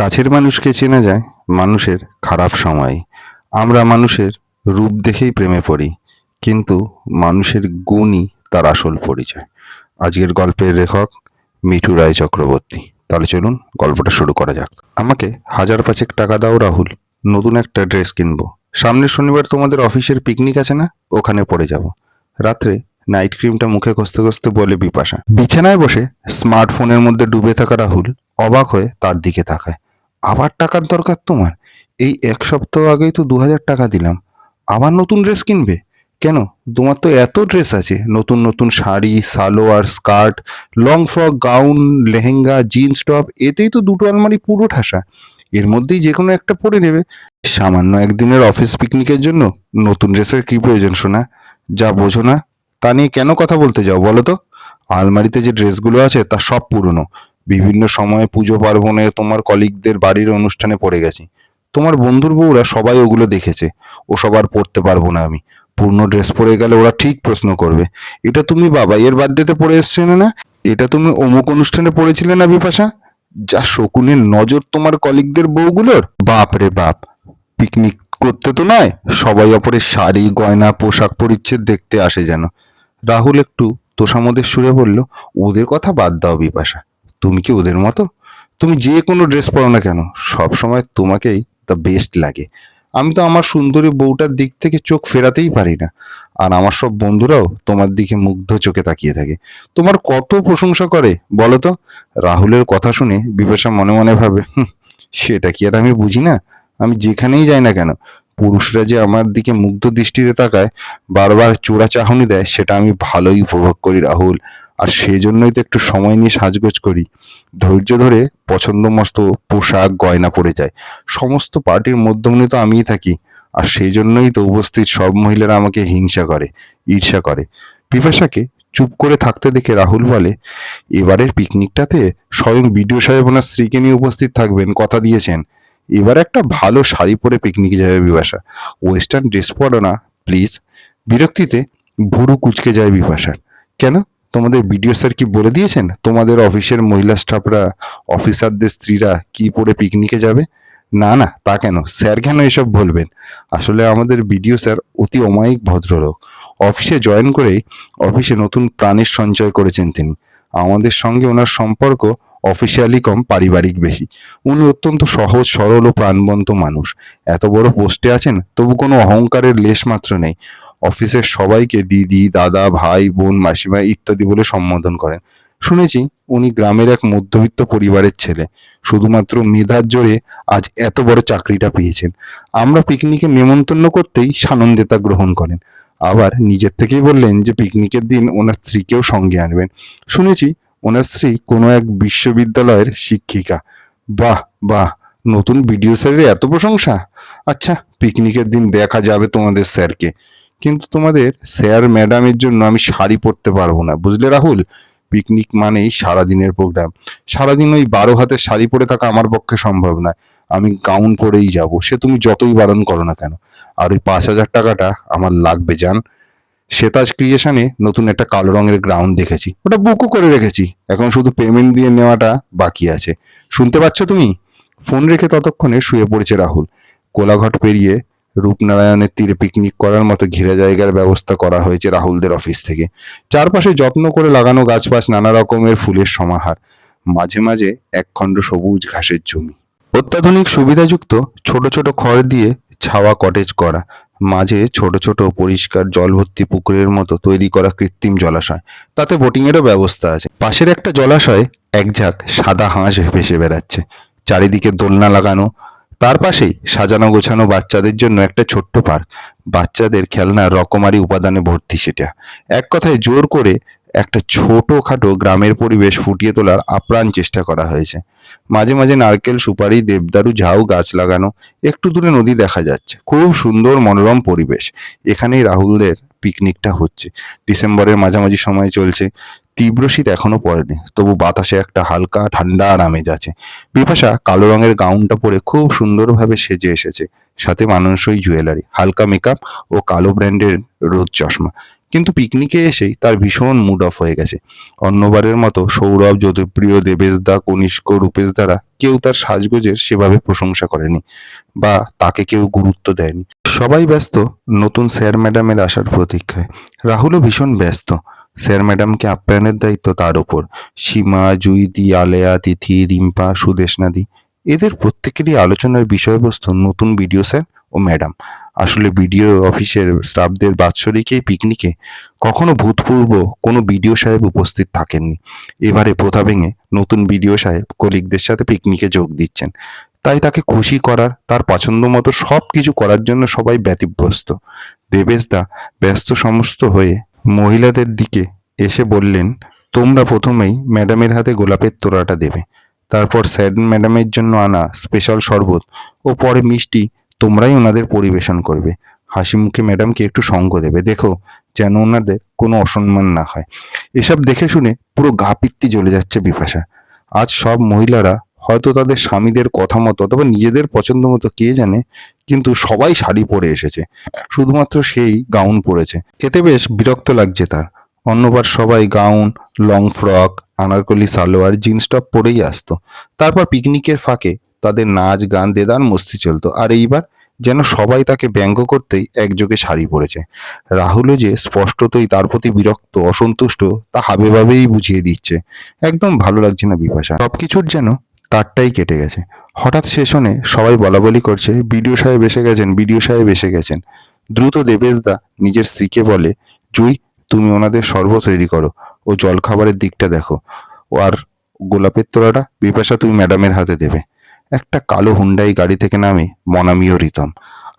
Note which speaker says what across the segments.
Speaker 1: কাছের মানুষকে চেনা যায় মানুষের খারাপ সময়। আমরা মানুষের রূপ দেখেই প্রেমে পড়ি, কিন্তু মানুষের গুণই তার আসল পরিচয়। আজকের গল্পের লেখক মিঠু রায় চক্রবর্তী। তাহলে চলুন গল্পটা শুরু করা যাক। আমাকে 1,500 টাকা দাও রাহুল, নতুন একটা ড্রেস কিনবো। সামনের শনিবার তোমাদের অফিসের পিকনিক আছে না, ওখানে পড়ে যাব। রাত্রে নাইট ক্রিমটা মুখে ঘষতে ঘষতে বলে বিপাশা। বিছানায় বসে স্মার্টফোনের মধ্যে ডুবে থাকা রাহুল অবাক হয়ে তার দিকে তাকায়। আবার টাকার দরকার তোমার? এই 1 সপ্তাহ আগেই তো 2,000 টাকা দিলাম। আবার নতুন ড্রেস কিনবে? কেন, তোমার তো এত ড্রেস আছে, নতুন নতুন sari, salwar, skirt, long frock, gown, lehenga, jeans top, এতেই তো দুটো আলমারি পুরো ঠাসা। এর মধ্যেই যে কোনো একটা পরে নেবে। সামান্য একদিনের অফিস পিকনিকের জন্য নতুন ড্রেসের কি প্রয়োজন শোনা? যা বোঝো না তা নিয়ে কেন কথা বলতে যাও বলো তো? আলমারিতে যে ড্রেসগুলো আছে তা সব পুরনো। বিভিন্ন সময়ে পুজো পার্বণে তোমার কলিগদের বাড়ির অনুষ্ঠানে পড়ে গেছি। তোমার বন্ধুর বউরা সবাই ওগুলো দেখেছে। ওসব আর পরতে পারবো না আমি। পুরনো ড্রেস পরে গেলে ওরা ঠিক প্রশ্ন করবে, এটা তুমি বাবাইয়ের বার্থডেতে পরে এসছিলে না? এটা তুমি অমুক অনুষ্ঠানে পড়েছিলে না বিপাশা? যা শকুনের নজর তোমার কলিগদের বউগুলোর, বাপ রে বাপ! পিকনিক করতে তো নয়, সবাই অপরের শাড়ি, গয়না, পোশাক পরিচ্ছদ দেখতে আসে যেন। রাহুল একটু তোষামোদের সুরে বলল, ওদের কথা বাদ দাও বিপাশা। তুমি কি ওদের মতো? তুমি যে কোনো ড্রেস পরো না কেন, সব সময় তোমাকেই দ্য বেস্ট লাগে। আমি তো আমার সুন্দরী বউটার দিক থেকে চোখ ফেরাতেই পারি না। আর আমার সব বন্ধুরাও তোমার দিকে মুগ্ধ চোখে তাকিয়ে থাকে। তোমার কত প্রশংসা করে বলো তো? রাহুলের কথা শুনে বিপাশা মনে মনে ভাবে, সেটা কি আর আমি বুঝি না? আমি যেখানেই যাই না কেন, পুরুষরা যে আমার দিকে মুগ্ধ দৃষ্টিতে তাকায়, বারবার চোরা চাহনি দেয়, সেটা আমি ভালোই উপভোগ করি রাহুল। আর সেজন্যই তো একটু সময় নিয়ে সাজগোজ করি, ধৈর্য ধরে পছন্দ মতো পোশাক গয়না পরে যায়। সমস্ত পার্টির মধ্যমণি তো আমিই থাকি। আর সেই জন্যই তো উপস্থিত সব মহিলারা আমাকে হিংসা করে, ঈর্ষা করে। বিপাশাকে চুপ করে থাকতে দেখে রাহুল বলে, এবারের পিকনিকটাতে স্বয়ং বিডিও সাহেব ওনার স্ত্রীকে নিয়ে উপস্থিত থাকবেন, কথা দিয়েছেন। এবার একটা ভালো শাড়ি পরে পিকনিকে যাবে বিপাশা। ওয়েস্টার্ন ড্রেস পরো না প্লিজ। বিরক্তিতে ভুরু কুঁচকে যায় বিপাশার। কেন, তোমাদের বিডিও স্যার কি বলে দিয়েছেন তোমাদের অফিসের মহিলা স্টাফরা, অফিসারদের স্ত্রীরা কি পরে পিকনিকে যাবে? না না, তা কেন, স্যার কেন এসব বলবেন? আসলে আমাদের বিডিও স্যার অতি অমায়িক ভদ্রলোক। অফিসে জয়েন করেই অফিসে নতুন প্রাণের সঞ্চয় করেছেন তিনি। আমাদের সঙ্গে ওনার সম্পর্ক অফিসিয়ালি কম পারিবারিক বেশি। উনি অত্যন্ত সহজ সরল ও প্রাণবন্ত মানুষ। এত বড় পোস্টে আছেন তবু কোনো অহংকারের লেশ মাত্র নেই। অফিসের সবাইকে দিদি, দাদা, ভাই, বোন, মাসিমা ইত্যাদি বলে সম্বোধন করেন। শুনেছি উনি গ্রামের এক মধ্যবিত্ত পরিবারের ছেলে। শুধুমাত্র মেধার জোরে আজ এত বড় চাকরিটা পেয়েছেন। আমরা পিকনিকে নেমন্তন্ন করতেই সানন্দে তা গ্রহণ করেন। আবার নিজের থেকেই বললেন যে পিকনিকের দিন ওনার স্ত্রীকেও সঙ্গে আনবেন। শুনেছি ওনার স্ত্রী কোনো এক বিশ্ববিদ্যালয়ের শিক্ষিকা। বাহ বাহ, নতুন বিডিও স্যারের এত প্রশংসা। আচ্ছা, পিকনিকের দিন দেখা যাবে তোমাদের স্যারকে। কিন্তু তোমাদের স্যার ম্যাডামের জন্য আমি শাড়ি পরতে পারবো না, বুঝলে রাহুল? পিকনিক মানেই সারাদিনের প্রোগ্রাম। সারাদিন ওই 12 হাতের শাড়ি পরে থাকা আমার পক্ষে সম্ভব নয়। আমি গাউন পরেই যাব, সে তুমি যতই বারণ করো না কেন। আর ওই 5,000 টাকাটা আমার লাগবে জান। শ্বেতাজ ক্রিয়েশনে নতুন একটা কালো রঙের গ্রাউন্ড দেখেছি, ওটা বুকও করে রেখেছি। এখন শুধু পেমেন্ট দিয়ে নেওয়াটা বাকি আছে। শুনতে পাচ্ছ তুমি? ফোন রেখে ততক্ষণে শুয়ে পড়েছে রাহুল। কোলাঘাট পেরিয়ে রূপনারায়ণের তীরে পিকনিক করার মতো ঘিরে জায়গার ব্যবস্থা করা হয়েছে রাহুলদের অফিস থেকে। চারপাশে যত্ন করে লাগানো গাছপাশ, নানা রকমের ফুলের সমাহার, মাঝে মাঝে একখণ্ড সবুজ ঘাসের জমি। অত্যাধুনিক সুবিধাযুক্ত ছোট ছোট খড় দিয়ে ছাওয়া কটেজ করা, মাঝে ছোট ছোট পরিষ্কার জল ভর্তি পুকুরের মতো তৈরি করা কৃত্রিম জলাশয়। তাতে বোটিং এরও ব্যবস্থা আছে। পাশের একটা জলাশয়ে এক ঝাঁক সাদা হাঁস ভেসে বেড়াচ্ছে। চারিদিকে দোলনা লাগানো। তার পাশেই সাজানো গোছানো বাচ্চাদের জন্য একটা ছোট্ট পার্ক। বাচ্চাদের খেলনার রকমারি উপাদানে ভর্তি সেটা। এক কথায় জোর করে একটা ছোটখাটো গ্রামের পরিবেশ ফুটিয়ে তোলার আপ্রাণ চেষ্টা করা হয়েছে। মাঝে মাঝে নারকেল, সুপারি, দেবদারু, ঝাউ গাছ লাগানো। একটু দূরে নদী দেখা যাচ্ছে। খুব সুন্দর মনোরম পরিবেশ। এখানেই রাহুলদের পিকনিকটা হচ্ছে। ডিসেম্বরের মাঝামাঝি সময় চলছে। তীব্র শীত এখনো পড়েনি, তবু বাতাসে একটা হালকা ঠান্ডা আমেজ আছে। বিপাশা কালো রঙের গাউনটা পরে খুব সুন্দরভাবে সেজে এসেছে। সাথে মানানসই জুয়েলারি, হালকা মেকআপ ও কালো ব্র্যান্ডের রোদ চশমা। কিন্তু পিকনিকে এসেই তার ভীষণ মুড অফ হয়ে গেছে। অন্যবারের মতো সৌরভ, জ্যোতিপ্রিয়, দেবেশদা, কনিষ্ক, রূপেশ দ্বারা কেউ তার সাজগোজের সেভাবে প্রশংসা করেনি বা তাকে কেউ গুরুত্ব দেয়নি। সবাই ব্যস্ত নতুন স্যার ম্যাডামের আসার প্রতীক্ষায়। রাহুলও ভীষণ ব্যস্ত। স্যার ম্যাডামকে আপ্যায়নের দায়িত্ব তার ওপর। সীমা, জুইদি, আলেয়া, তিথি, রিম্পা, সুদেশনাদি এদের প্রত্যেকেরই আলোচনার বিষয়বস্তু নতুন বিডিও স্যার ও ম্যাডাম। আসলে বিডিও অফিসের স্টাফদের বাৎসরিক এই পিকনিকে কখনো ভূতপূর্ব কোনো বিডিও সাহেব উপস্থিত থাকেননি। এবারে প্রথা ভেঙে নতুন বিডিও সাহেব কলিগদের সাথে পিকনিকে যোগ দিচ্ছেন। তাই তাকে খুশি করার, তার পছন্দ মতো সব কিছু করার জন্য সবাই ব্যতিব্যস্ত। দেবেশদা ব্যস্ত সমস্ত হয়ে মহিলাদের দিকে এসে বললেন, তোমরা প্রথমেই ম্যাডামের হাতে গোলাপের তোড়াটা দেবে, তারপর স্যার ম্যাডামের জন্য আনা স্পেশাল শরবত ও পরে মিষ্টি তোমরাই ওনাদের পরিবেশন করবে। হাসি মুখে ম্যাডামকে একটু সঙ্গ দেবে, দেখো যেন ওনাদের কোনো অসম্মান না হয়। এসব দেখে শুনে পুরো গা পিত্তি জ্বলে যাচ্ছে বিপাশা। আজ সব মহিলারা হয়তো তাদের স্বামীদের কথা মতো অথবা নিজেদের পছন্দ মতো কে জানে, কিন্তু সবাই শাড়ি পরে এসেছে, শুধুমাত্র সেই গাউন পরেছে। এতে বেশ বিরক্ত লাগছে তার। অন্যবার সবাই gown, long frock, anarkali salwar, jeans top পরেই আসতো। তারপর পিকনিকের ফাঁকে তাদের নাচ, গান, দেদার মস্তি চলতো। আর এইবার যেন সবাই তাকে ব্যঙ্গ করতেই একযোগে শাড়ি পরেছে। রাহুলও যে স্পষ্টতই তার প্রতি বিরক্ত, অসন্তুষ্ট, তা হাবেভাবেই বুঝিয়ে দিচ্ছে। একদম ভালো লাগছে না বিপাশা। সবকিছুর যেন তারটাই কেটে গেছে। হঠাৎ সেশনে সবাই বলাবলি করছে, বিডিও সাহেব এসে গেছেন, বিডিও সাহেব এসে গেছেন। দ্রুত দেবেশদা নিজের স্ত্রীকে বলে, জুই তুমি ওনাদের শরবত রেডি করো ও জলখাবারের দিকটা দেখো। ও আর গোলাপের তোড়াটা বিপাশা তুমি ম্যাডামের হাতে দেবে। একটা কালো হুন্ডাই গাড়ি থেকে নামে মনামি ও রিতম।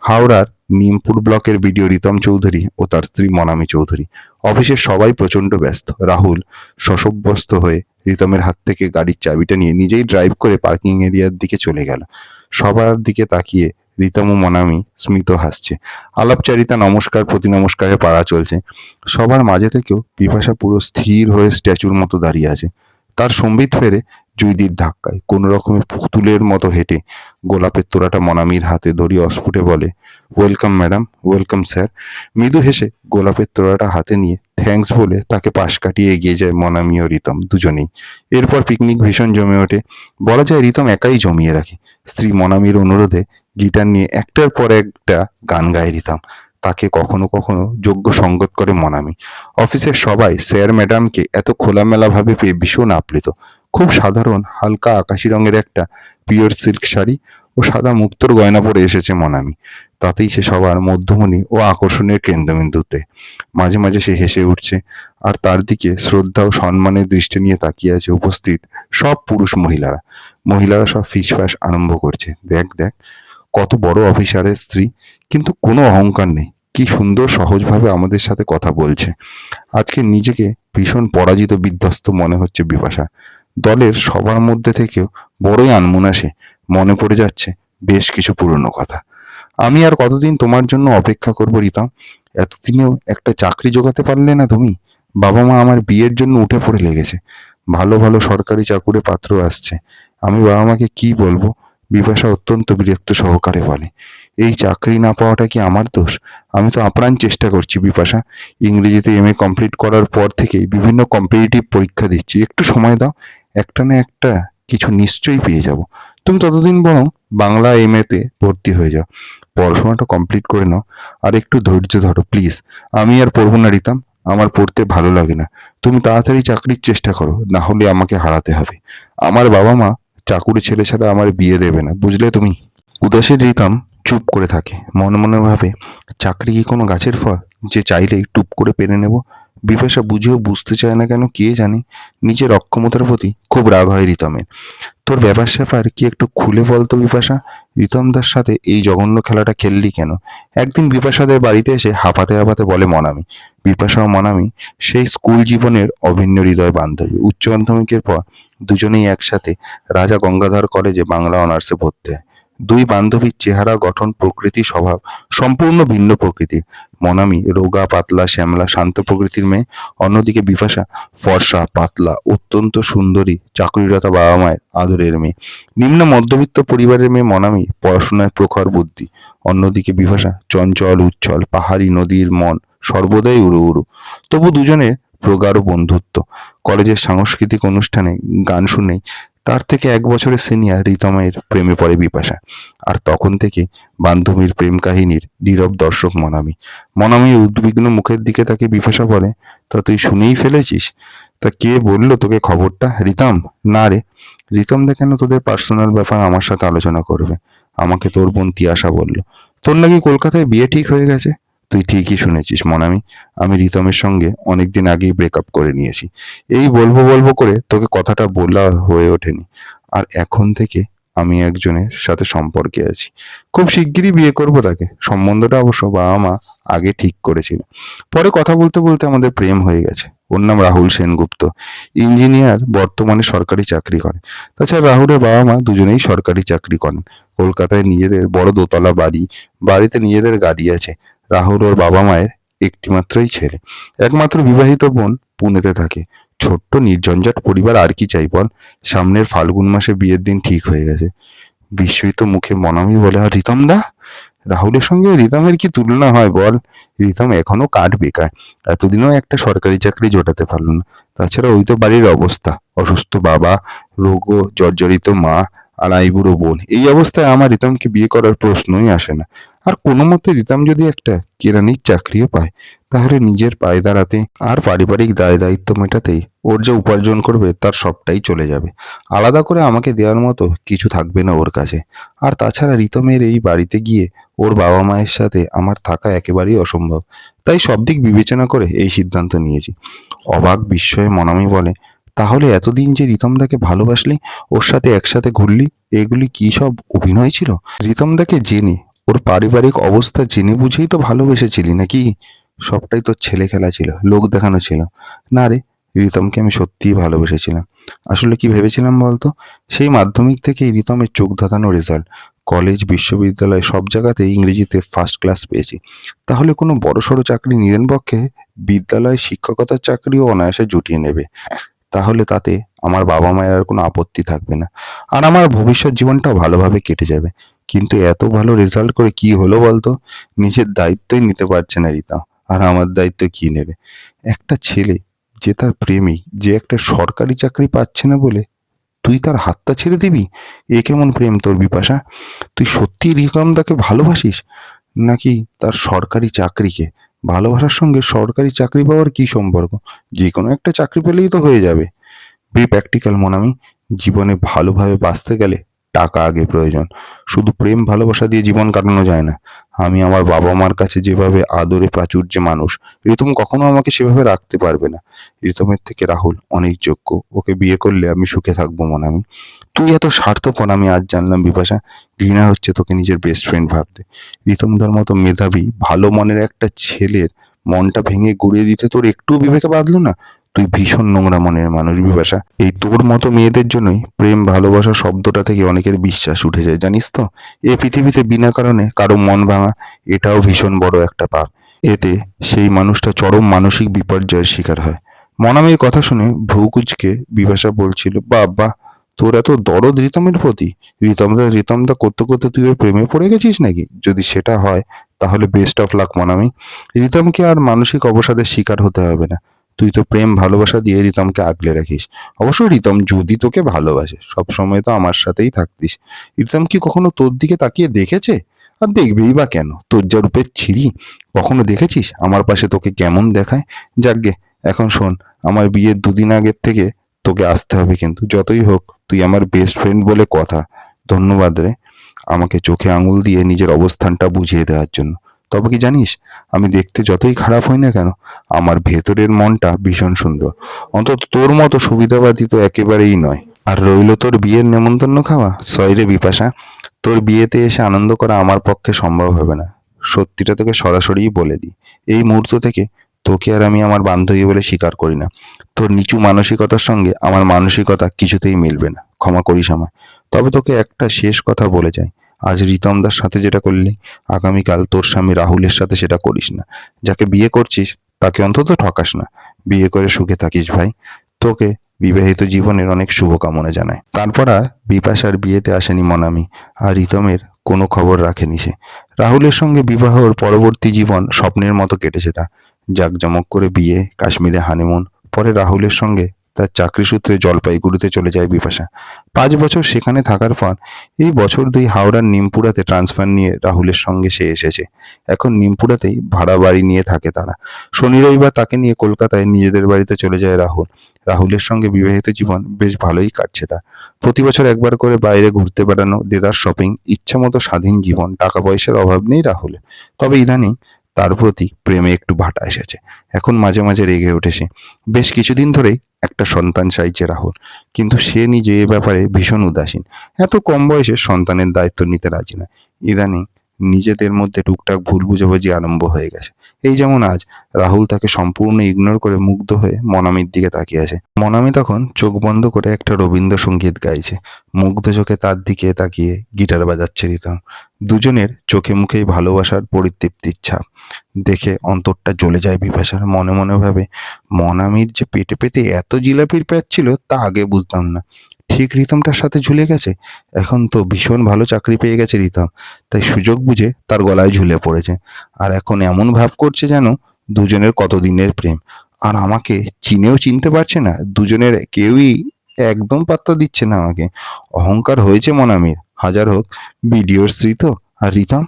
Speaker 1: হাওড়ার নিমপুর ব্লকের বিডিও রিতম চৌধুরী ও তার স্ত্রী মনামি চৌধুরী। অফিসের সবাই প্রচন্ড ব্যস্ত। রাহুল শশব্যস্ত হয়ে রিতমের হাত থেকে গাড়ির চাবিটা নিয়ে নিজেই ড্রাইভ করে পার্কিং এরিয়ার দিকে চলে গেল। সবার দিকে তাকিয়ে রিতম ও মনামি স্মিত হাসছে। আলাপচারিতা, নমস্কার প্রতি নমস্কারে পাড়া চলছে। সবার মাঝে থেকেও বিপাশা পুরো স্থির হয়ে স্ট্যাচুর মতো দাঁড়িয়ে আছে। তার সম্বিত ফেরে জুইদির ধাক্কায় কোনো রকমে পুতুলের মতো হেঁটে গোলাপের তোড়াটা মনামির হাতে ধরিয়ে অস্ফুটে বলে, ওয়েলকাম ম্যাডাম, ওয়েলকাম স্যার। মৃদু হেসে গোলাপের তোড়াটা হাতে নিয়ে থ্যাঙ্কস বলে তাকে পাশ কাটিয়ে এগিয়ে যায় মনামি ও রিতম দুজনেই। এরপর পিকনিক ভীষণ জমে ওঠে। বলা যায় রিতম একাই জমিয়ে রাখে। স্ত্রী মনামির অনুরোধে গিটার নিয়ে একটার পর একটা গান গায় রিতম। তাকে কখনো কখনো যোগ্য সঙ্গত করে মনামি। অফিসের সবাই স্যার ম্যাডামকে এত খোলামেলাভাবে পেয়ে ভীষণ আপ্লুত। খুব সাধারণ হালকা আকাশি রঙের একটা পিওর সিল্ক শাড়ি ও সাদা মুক্তোর গয়না পরে এসেছে মনামি। তাতেই সে সবার মধ্যমণি ও আকর্ষণের কেন্দ্রবিন্দুতে। মাঝে মাঝে সে হেসে উঠছে, আর তার দিকে শ্রদ্ধা ও সম্মানের দৃষ্টি নিয়ে তাকিয়ে আছে উপস্থিত সব পুরুষ মহিলারা। মহিলারা সব ফিসফাস আরম্ভ করছে, দেখ দেখ কত বড় অফিসারের স্ত্রী, কিন্তু কোনো অহংকার নেই, কি সুন্দর সহজভাবে আমাদের সাথে কথা বলছে। আজকে নিজেকে ভীষণ পরাজিত, বিধ্বস্ত মনে হচ্ছে বিপাশা। দলের সবার মধ্যে থেকেও বড়ই আনমনা সে। মনে পড়ে যাচ্ছে বেশ কিছু পুরনো কথা। আমি আর কতদিন তোমার জন্য অপেক্ষা করবো রিতম? এতদিনেও একটা চাকরি জোগাতে পারলে না তুমি? বাবা মা আমার বিয়ের জন্য উঠে পড়ে লেগেছে। ভালো ভালো সরকারি চাকুরে পাত্র আসছে। আমি বাবা মাকে কি বলবো? বিপাশা অত্যন্ত বিরক্ত সহকারে বলে, এই চাকরি না পাওয়াটা কি আমার দোষ? আমি তো আপ্রাণ চেষ্টা করছি বিপাশা। ইংরেজিতে এমএ কমপ্লিট করার পর থেকেই বিভিন্ন কম্পিটিটিভ পরীক্ষা দিচ্ছি। একটু সময় দাও, একটা না একটা কিছু নিশ্চয়ই পেয়ে যাব। তুমি ততদিন বরং বাংলা এমএতে ভর্তি হয়ে যাও, পড়াশোনাটা কমপ্লিট করে নাও, আর একটু ধৈর্য ধরো প্লিজ। আমি আর পড়বো না রিতম, আমার পড়তে ভালো লাগে না। তুমি তাড়াতাড়ি চাকরির চেষ্টা করো, না হলে আমাকে হারাতে হবে। আমার বাবা মা চাকুরি ছেলে ছাড়া আমার বিয়ে দেবে না, বুঝলে তুমি? উদাসীন রিতম চুপ করে থাকে। মনে মনে ভাবে, চাকরি কি কোনো গাছের ফল যে চাইলেই টুপ করে পেরে নেব? বিপাশা বুঝেও বুঝতে চায় না কেন কে জানে। নিজের অক্ষমতার প্রতি খুব রাগ হয় রিতমের। তোর ব্যাপার স্যাপার কি একটু খুলে বলতো বিপাশা? রিতমদার সাথে এই জঘন্য খেলাটা খেললি কেন? একদিন বিপাশাদের বাড়িতে এসে হাঁপাতে হাঁপাতে বলে মনামি। বিপাশা ও মনামি সেই স্কুল জীবনের অভিন্ন হৃদয় বান্ধবী। উচ্চ মাধ্যমিকের পর দুজনেই একসাথে রাজা গঙ্গাধর কলেজে বাংলা অনার্সে ভর্তি হয়। দুই বান্ধবীর চেহারা, গঠন, প্রকৃতি, স্বভাব সম্পূর্ণ ভিন্ন প্রকৃতির। মনামি রোগা, পাতলা, শ্যামলা, শান্ত প্রকৃতির মেয়ে। অন্যদিকে বিপাশা ফর্সা, পাতলা, অত্যন্ত সুন্দরী, চাকরিরতা বাবা মায়ের আদরের মেয়ে। নিম্ন মধ্যবিত্ত পরিবারের মেয়ে মনামি, পড়াশোনায় প্রখর বুদ্ধি। অন্যদিকে বিপাশা চঞ্চল, উচ্ছল, পাহাড়ি নদীর মন, সর্বদাই উড়ু উড়ু। তবু দুজনের প্রগাঢ় বন্ধুত্ব। কলেজের সাংস্কৃতিক অনুষ্ঠানে গান শুনেই তার থেকে 1 বছরের সিনিয়র রিতমের প্রেমে পড়ে বিপাশা। আর তখন থেকে বান্ধবীর প্রেম কাহিনীর নীরব দর্শক মনামি। মনামির উদ্বিগ্ন মুখের দিকে তাকে বিপাশা বলে, তা তুই শুনেই ফেলেছিস? তা কে বললো তোকে খবরটা? রিতম? না রে, রিতম দা কেন তোদের পার্সোনাল ব্যাপার আমার সাথে আলোচনা করবে? আমাকে তোর বোন তিয়াশা বলল তোর নাকি কলকাতায় বিয়ে ঠিক হয়ে গেছে। তুই ঠিকই শুনেছিস মনামি, আমি রিতমের সঙ্গে অনেকদিন আগেই ব্রেকআপ করে নিয়েছি। এই বলবো বলবো করে তোকে কথাটা বলা হয়ে ওঠেনি। আর এখন থেকে আমি একজনের সাথে সম্পর্কে আছি। খুব শিগগিরই বিয়ে করব তাকে। সম্বন্ধটা অবশ্য বাবা মা আগে ঠিক করেছিল। পরে কথা বলতে বলতে আমাদের প্রেম হয়ে গেছে। ওর নাম রাহুল সেনগুপ্ত। ইঞ্জিনিয়ার, বর্তমানে সরকারি চাকরি করে। তাছাড়া রাহুলের বাবা মা দুজনেই সরকারি চাকরি করেন। কলকাতায় নিজেদের বড় দোতলা বাড়ি, বাড়িতে নিজেদের গাড়ি আছে। রাহুল ওর বাবা মায়ের একটিমাত্রই ছেলে। একমাত্র বিবাহিত বোন পুনেতে থাকে। ছোট্ট নির্ঝঞ্ঝাট পরিবার, আর কি চাই বল। সামনের ফাল্গুন মাসে বিয়ের দিন ঠিক হয়ে গেছে। বিস্মিত মুখে মনামি বলে, আর রিতম দা? রাহুলের সঙ্গে রিতমের কি তুলনা হয় বল। রিতম এখনো কাঠ বেকার, এতদিনও একটা সরকারি চাকরি জোটাতে পারলো না। তাছাড়া ওই তো বাড়ির অবস্থা, অসুস্থ বাবা, রোগ ও জর্জরিত মা, আর আইবুড়ো বোন। এই অবস্থায় আমার রিতমকে বিয়ে করার প্রশ্নই আসে না। আর কোনো মতে রিতম যদি একটা কেরানির চাকরিও পায়, তাহলে নিজের পায়ে দাঁড়াতে আর পারিবারিক দায় দায়িত্ব মেটাতেই ওর যা উপার্জন করবে তার সবটাই চলে যাবে। আলাদা করে আমাকে দেওয়ার মতো কিছু থাকবে না ওর কাছে। আর তাছাড়া রিতমের এই বাড়িতে গিয়ে ওর বাবা মায়ের সাথে আমার থাকা একেবারেই অসম্ভব। তাই সব দিক বিবেচনা করে এই সিদ্ধান্ত নিয়েছি। অবাক বিস্ময়ে মনামি বলে, তাহলে এতদিন যে রিতমদাকে ভালোবাসলি, ওর সাথে একসাথে ঘুরলি, এগুলি কি সব অভিনয় ছিল? রিতমদাকে জেনে, ওর পারিবারিক অবস্থা জেনে বুঝেই তো ভালোবেসেছিলি নাকি? সবটাই তোর ছেলে খেলা ছিল, লোক দেখানো ছিল। না রে, রিতমকে আমি সত্যিই ভালোবেসেছিলাম। আসলে কি ভেবেছিলাম বলতো? সেই মাধ্যমিক থেকেই রিতমের চোখ ধাঁধানো রেজাল্ট। কলেজ, বিশ্ববিদ্যালয় সব জায়গাতে ইংরেজিতে ফার্স্ট ক্লাস পেয়েছি। তাহলে কোনো বড়সড় চাকরি নিজের পক্ষে, বিদ্যালয় শিক্ষকতার চাকরিও অনায়াসে জুটিয়ে নেবে। তাহলে তাতে আমার বাবা মায়ের আর কোনো আপত্তি থাকবে না। আর আমার ভবিষ্যৎ জীবনটাও ভালোভাবে কেটে যাবে। কিন্তু এত ভালো রেজাল্ট করে কি হলো বলতো? নিজের দায়িত্বই নিতে পারছে না রিতা। আর আমার দায়িত্ব কি নেবে? একটা ছেলে, যে তার প্রেমিক, যে একটা সরকারি চাকরি পাচ্ছে না বলে তুই তার হাতটা ছেড়ে দিবি? এ কেমন প্রেম তোর বিপাশা? তুই সত্যি রিকমদাকে ভালোবাসিস, নাকি তার সরকারি চাকরিকে? ভালোবাসার সঙ্গে সরকারি চাকরি পাওয়ার কি সম্পর্ক? যে কোনো একটা চাকরি পেলেই তো হয়ে যাবে। B practical Monami. জীবনে ভালোভাবে বাঁচতে গেলে টাকা আগে প্রয়োজন। শুধু প্রেম ভালোবাসা দিয়ে জীবন কাটানো যায় না। আমি আমার বাবা মার কাছে যেভাবে আদরে প্রাচুর্যে মানুষ, রিতম কখনো আমাকে সেভাবে রাখতে পারবে না। রিতমের থেকে রাহুল অনেক যোগ্য। ওকে বিয়ে করলে আমি সুখে থাকবো মনামি। তুই এত স্বার্থপর আমি আজ জানলাম বিপাশা। ঘৃণা হচ্ছে তোকে নিজের বেস্ট ফ্রেন্ড ভাবতে। রিতমদার মতো মেধাবী, ভালো মনের একটা ছেলের মনটা ভেঙে গুঁড়িয়ে দিতে তোর একটু বিবেকে বাঁধলো না? তুই ভীষণ নোংরা মনের মানুষ বিপাশা। এই তোর মতো মেয়েদের জন্যই প্রেম ভালোবাসা শব্দটা থেকে অনেকের বিশ্বাস উঠে যায়, জানিস তো? এ পৃথিবীতে বিনা কারণে কারো মন ভাঙা, এটাও ভীষণ বড় একটা পাপ। এতে সেই মানুষটা চরম মানসিক বিপর্যয়ের শিকার হয়। মনামির কথা শুনে ভ্রু কুঁচকে বিপাশা বলছিল, বাবা, তোর এত দরদ রিতমের প্রতি? রিতমদা করতে করতে তুই ওর প্রেমে পড়ে গেছিস নাকি? যদি সেটা হয়, তাহলে বেস্ট অফ লাক মনামি। রিতমকে আর মানসিক অবসাদের শিকার হতে হবে না। তুই তো প্রেম ভালোবাসা দিয়ে রিতমকে আগলে রাখিস। অবশ্য রিতম যদি তোকে ভালোবাসে, সবসময় তো আমার সাথেই থাকতিস। রিতম কি কখনো তোর দিকে তাকিয়ে দেখেছে? আর দেখবেই বা কেন? তোর যা রূপের ছিরি, কখনো দেখেছিস আমার পাশে তোকে কেমন দেখায়? যাকগে, এখন শোন, আমার বিয়ের 2 দিন আগের থেকে তোকে আসতে হবে, কিন্তু যতই হোক তুই আমার বেস্ট ফ্রেন্ড বলে কথা। ধন্যবাদ রে, আমাকে চোখে আঙুল দিয়ে নিজের অবস্থানটা বুঝিয়ে দেওয়ার জন্য। তবে কি জানিস, আমি দেখতে যতই খারাপ হই না কেন, আমার ভেতরের মনটা ভীষণ সুন্দর। অন্তত তোর মতো সুবিধাবাদী তো একেবারেই নয়। আর রইলো তোর বিয়ের নেমন্তন্ন খাওয়া, সরি রে বিপাশা, তোর বিয়েতে এসে আনন্দ করা আমার পক্ষে সম্ভব হবে না। সত্যিটা তোকে সরাসরিই বলে দিই, এই মুহূর্ত থেকে তোকে আর আমি আমার বান্ধবী বলে স্বীকার করি না। তোর নিচু মানসিকতার সঙ্গে আমার মানসিকতা কিছুতেই মিলবে না। ক্ষমা করিস আমায়। তবে তোকে একটা শেষ কথা বলে যাই, আজ রিতম দার সাথে যেটা করলি, আগামীকাল তোর স্বামী রাহুলের সাথে সেটা করিস না। যাকে বিয়ে করছিস তাকে অন্তত ঠকাস না। বিয়ে করে সুখে থাকিস ভাই। তোকে বিবাহিত জীবনের অনেক শুভকামনা জানায়। তারপর আর বিপাশার বিয়েতে আসেনি মনামি, আর রিতমের কোনো খবর রাখেনি সে। রাহুলের সঙ্গে বিবাহর পরবর্তী জীবন স্বপ্নের মতো কেটেছে তার। জাঁকজমক করে বিয়ে, কাশ্মীরে হানিমুন, পরে রাহুলের সঙ্গে তার চাকরি সূত্রে জলপাইগুড়িতে চলে যায় বিপাশা। 5 বছর সেখানে থাকার পর এই বছর 2 হাওড়ার নিমপুরাতে ট্রান্সফার নিয়ে রাহুলের সঙ্গে সে এসেছে। এখন নিমপুরাতেই ভাড়া বাড়ি নিয়ে থাকে তারা। শনি রবিবার তাকে নিয়ে কলকাতায় নিজেদের বাড়িতে চলে যায় রাহুল। রাহুলের সঙ্গে বিবাহিত জীবন বেশ ভালোই কাটছে তার। প্রতি বছর একবার করে বাইরে ঘুরতে বেড়ানো, দেদার শপিং, ইচ্ছামতো স্বাধীন জীবন, টাকা পয়সার অভাব নেই রাহুলের। তবে ইদানিং তার প্রতি প্রেমে একটু ভাটা এসেছে। এখন মাঝে মাঝে রেগে ওঠে। বেশ কিছুদিন ধরেই একটা সন্তান চাইছে রাহুল, কিন্তু সে নিজে এ ব্যাপারে ভীষণ উদাসীন। এত কম বয়সে সন্তানের দায়িত্ব নিতে রাজি নয়। ইদানিং নিজেদের মধ্যে টুকটাক ভুল বুঝাবুঝি আরম্ভ হয়ে গেছে। এই যেমন আজ রাহুল তাকে সম্পূর্ণ ইগনোর করে মুগ্ধ হয়ে মনামির দিকে তাকিয়ে আছে। মনামি তখন চোখ বন্ধ করে একটা রবীন্দ্রসঙ্গীত গাইছে। মুগ্ধ চোখে তার দিকে তাকিয়ে গিটার বাজাচ্ছে রিতম। দুজনের চোখে মুখেই ভালোবাসার পরিতৃপ্তির ছাপ দেখে অন্তরটা জ্বলে যায় বিপাশার। মনে মনে ভাবে, মনামির যে পেটে পেতে এত জিলাপির প্যাচ ছিল তা আগে বুঝতাম না। ঠিক রিতমটার সাথে ঝুলে গেছে। এখন তো ভীষণ ভালো চাকরি পেয়ে গেছে রিতম, তাই সুযোগ বুঝে তার গলায় ঝুলে পড়েছে। আর এখন এমন ভাব করছে যেন দুজনের কতদিনের প্রেম। আর আমাকে চিনেও চিনতে পারছে না। দুজনের কেউই একদম পাত্তা দিচ্ছে না আমাকে। অহংকার হয়েছে মনামির, হাজার হোক বিডিওর স্ত্রী তো। আর রিতম,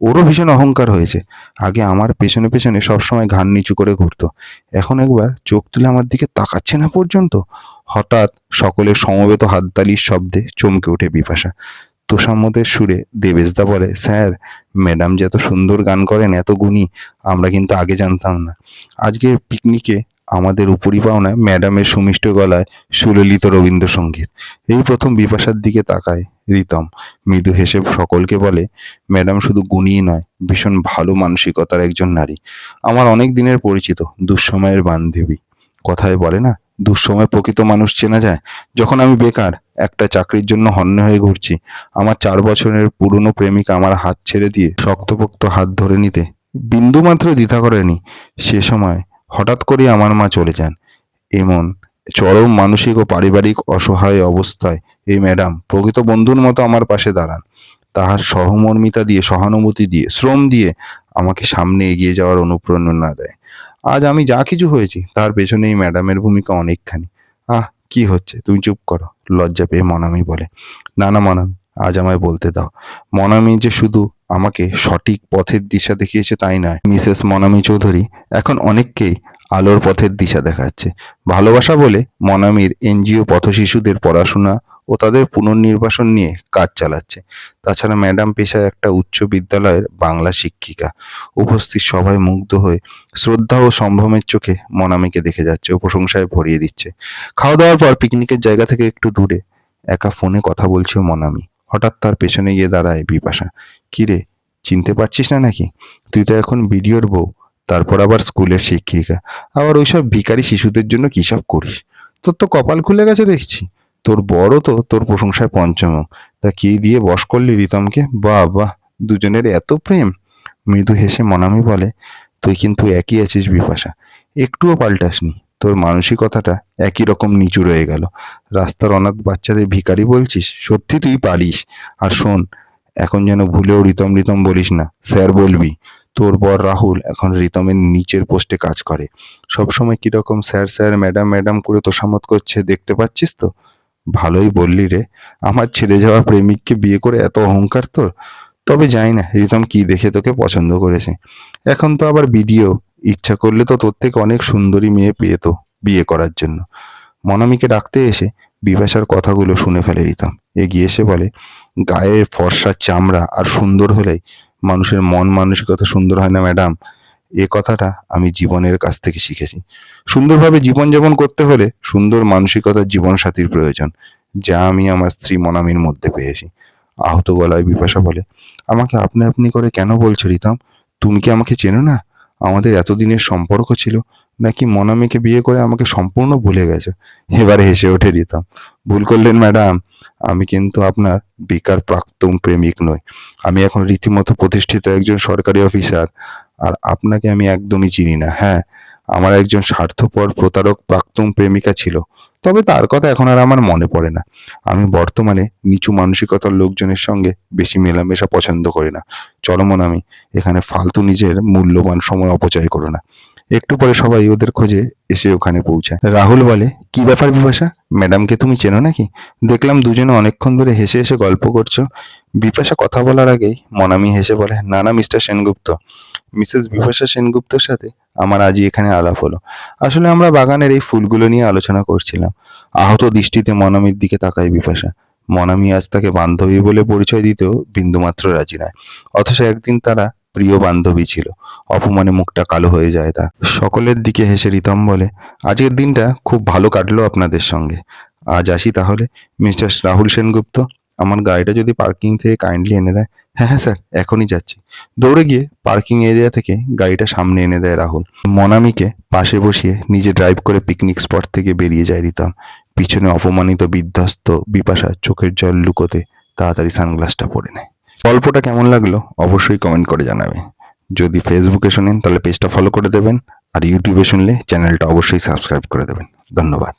Speaker 1: ওরও ভীষণ অহংকার হয়েছে। আগে আমার পেছনে পেছনে সবসময় ঘাড় নিচু করে ঘুরতো, এখন একবার চোখ তুলে আমার দিকে তাকাচ্ছে না পর্যন্ত। হঠাৎ সকলের সমবেত হাততালির শব্দে চমকে ওঠে বিপাশা। তোষামোদের সুরে দেবেশদা বলে, স্যার, ম্যাডাম যে এত সুন্দর গান করেন, এত গুণী, আমরা কিন্তু আগে জানতাম না। আজকের পিকনিকে আমাদের উপরি পাওনায় ম্যাডামের সুমিষ্ট গলায় সুললিত রবীন্দ্রসঙ্গীত। এই প্রথম বিপাশার দিকে তাকায় রিতম, মৃদু হেসে সকলকে বলে, ম্যাডাম শুধু গুণীই নয়, ভীষণ ভালো মানসিকতার একজন নারী। আমার অনেক দিনের পরিচিত, দুঃসময়ের বান্ধবী। কথায় বলে না, দুঃসময় প্রকৃত মানুষ চেনা যায়। যখন আমি বেকার, একটা চাকরির জন্য হন্যে হয়ে ঘুরছি, আমার 4 বছরের পুরনো প্রেমিকা আমার হাত ছেড়ে দিয়ে শক্তপোক্ত হাত ধরে নিতে বিন্দুমাত্র দ্বিধা করেনি। সে সময় হঠাৎ করেই আমার মা চলে যান। এমন চরম মানসিক ও পারিবারিক অসহায় অবস্থায় এই ম্যাডাম প্রকৃত বন্ধুর মতো আমার পাশে দাঁড়ান। তাহার সহমর্মিতা দিয়ে, সহানুভূতি দিয়ে, শ্রম দিয়ে আমাকে সামনে এগিয়ে যাওয়ার অনুপ্রেরণা দেয়। আজ আমি যা কিছু হয়েছি তার পেছনে এই ম্যাডামের ভূমিকা অনেকখানি। আহ, কি হচ্ছে, তুমি চুপ করো, লজ্জা পেয়ে মনামি বলে। না না মনামি, আজ আমায় বলতে দাও। মনামি যে শুধু আমাকে সঠিক পথের দিশা দেখিয়েছে তাই নয়, মিসেস মনামি চৌধুরী এখন অনেককেই আলোর পথের দিশা দেখাচ্ছে। ভালোবাসা বলে মনামির এনজিও পথশিশুদের পড়াশোনা ও তাদের পুনর্নির্বাসন নিয়ে কাজ চালাচ্ছে। তাছাড়া ম্যাডাম পেশায় একটা উচ্চ বিদ্যালয়ের বাংলা শিক্ষিকা। উপস্থিত সবাই মুগ্ধ হয়ে শ্রদ্ধা ও সম্ভ্রমের চোখে মনামিকে দেখে যাচ্ছে ও প্রশংসায় ভরিয়ে দিচ্ছে। খাওয়া দাওয়ার পর পিকনিকের জায়গা থেকে একটু দূরে একা ফোনে কথা বলছে মনামি। হঠাৎ তার পেছনে গিয়ে দাঁড়ায় বিপাশা। কিরে, চিনতে পারছিস না নাকি? তুই তো এখন বিডিওর বউ, তারপর আবার স্কুলের শিক্ষিকা, আবার ওইসব ভিখারি শিশুদের জন্য কী সব করিস। তোর তো কপাল খুলে গেছে দেখছি। তোর বড় তো তোর প্রশংসায় পঞ্চমুখ। তা কি দিয়ে বশ করলি রিতমকে? বাহ বাহ, দুজনের এত প্রেম। মৃদু হেসে মনামি বলে, তুই কিন্তু একই আছিস বিপাশা, একটুও পাল্টাসনি। তোর মানসিকতাটা একই রকম নিচু রয়ে গেল। রাস্তার অনাথ বাচ্চাদের ভিখারি বলছিস? সত্যি তুই পারিস। আর শোন, এখন যেন ভুলেও রিতম রিতম বলিস না, স্যার বলবি। তোর বর রাহুল এখন রিতমের নিচের পোস্টে কাজ করে। সবসময় কিরকম স্যার স্যার, ম্যাডাম ম্যাডাম করে তোষামত করছে, দেখতে পাচ্ছিস তো। ভালোই বললি রে, আমার ছেড়ে যাওয়া প্রেমিককে বিয়ে করে এত অহংকার তোর। তবে জানি না রিতম কি দেখে তোকে পছন্দ করেছে। এখন তো আবার বিডিও, ইচ্ছা করলে তো তোর থেকে অনেক সুন্দরী মেয়ে পেয়ে তো বিয়ে করার জন্য। মনামিকে ডাকতে এসে বিপাশার কথাগুলো শুনে ফেলে রিতম। এগিয়ে এসে বলে, গায়ের ফর্সা চামড়া আর সুন্দর হলেই মানুষের মন মানসিকতা সুন্দর হয় না ম্যাডাম। এ কথাটা আমি জীবনের কাছ থেকে শিখেছি। সুন্দরভাবে জীবনযাপন করতে হলে সুন্দর মানসিকতার জীবনসাথীর প্রয়োজন, যা আমি আমার স্ত্রী মনামির মধ্যে পেয়েছি। আহত গলায় বিপাশা বলে, আমাকে আপনি আপনি করে কেন বলছো রিতম? তুমি কি আমাকে চেনো না? আমাদের এতদিনের সম্পর্ক ছিল, নাকি মনামিকে বিয়ে করে আমাকে সম্পূর্ণ ভুলে গেছো? এবারে হেসে ওঠে রিতম। ভুল করলেন ম্যাডাম, আমি কিন্তু আপনার বেকার প্রাক্তন প্রেমিক নই। আমি এখন রীতিমতো প্রতিষ্ঠিত একজন সরকারি অফিসার। আর আপনাকে আমি একদমই চিনি না। হ্যাঁ, আমার একজন স্বার্থপর প্রতারক প্রাক্তন প্রেমিকা ছিল, তবে তার কথা এখন আর আমার মনে পড়ে না। আমি বর্তমানে নিচু মানসিকতার লোকজনের সঙ্গে বেশি মেলামেশা পছন্দ করি না। চলো মনামি, এখানে ফালতু নিজের মূল্যবান সময় অপচয় করো না। একটু পরে সবাই ওদের খোঁজে এসে ওখানে পৌঁছায়। রাহুল বলে, কি ব্যাপার বিপাশা, ম্যাডামকে তুমি চেনো নাকি? দেখলাম দুজনে অনেকক্ষণ ধরে হেসে হেসে গল্প করছো। বিপাশা কথা বলার আগেই মনামি হেসে বলে, না না মিস্টার সেনগুপ্ত, মিসেস বিপাশা সেনগুপ্তর সাথে আমার আজই এখানে আলাপ হলো। আসলে আমরা বাগানের এই ফুলগুলো নিয়ে আলোচনা করছিলাম। আহত দৃষ্টিতে মনামির দিকে তাকায় বিপাশা। মনামি আজ তাকে বান্ধবী বলে পরিচয় দিতেও বিন্দুমাত্র রাজি নয়, অথচ একদিন তারা প্রিয় বান্ধবী ছিল। অপমানে মুখটা কালো হয়ে যায় তার। সকলের দিকে হেসে রিতম বলে, আজকের দিনটা খুব ভালো কাটলো আপনাদের সঙ্গে। আজ আসি তাহলে। মিস্টার রাহুল সেনগুপ্ত, আমার গাড়িটা যদি পার্কিং থেকে কাইন্ডলি এনে দেয়। হ্যাঁ হ্যাঁ স্যার, এখনই যাচ্ছি। দৌড়ে গিয়ে পার্কিং এরিয়া থেকে গাড়িটা সামনে এনে দেয় রাহুল। মনামিকে পাশে বসিয়ে নিজে ড্রাইভ করে পিকনিক স্পট থেকে বেরিয়ে যায় রিতম। পিছনে অপমানিত বিধ্বস্ত বিপাশা চোখের জল লুকোতে তাড়াতাড়ি সানগ্লাসটা পরে নেয়। গল্পটা কেমন লাগলো অবশ্যই কমেন্ট করে জানাবে। যদি ফেসবুকে শোনেন তাহলে পেজটা ফলো করে দেবেন, আর ইউটিউবে শুনলে চ্যানেলটা অবশ্যই সাবস্ক্রাইব করে দেবেন। ধন্যবাদ।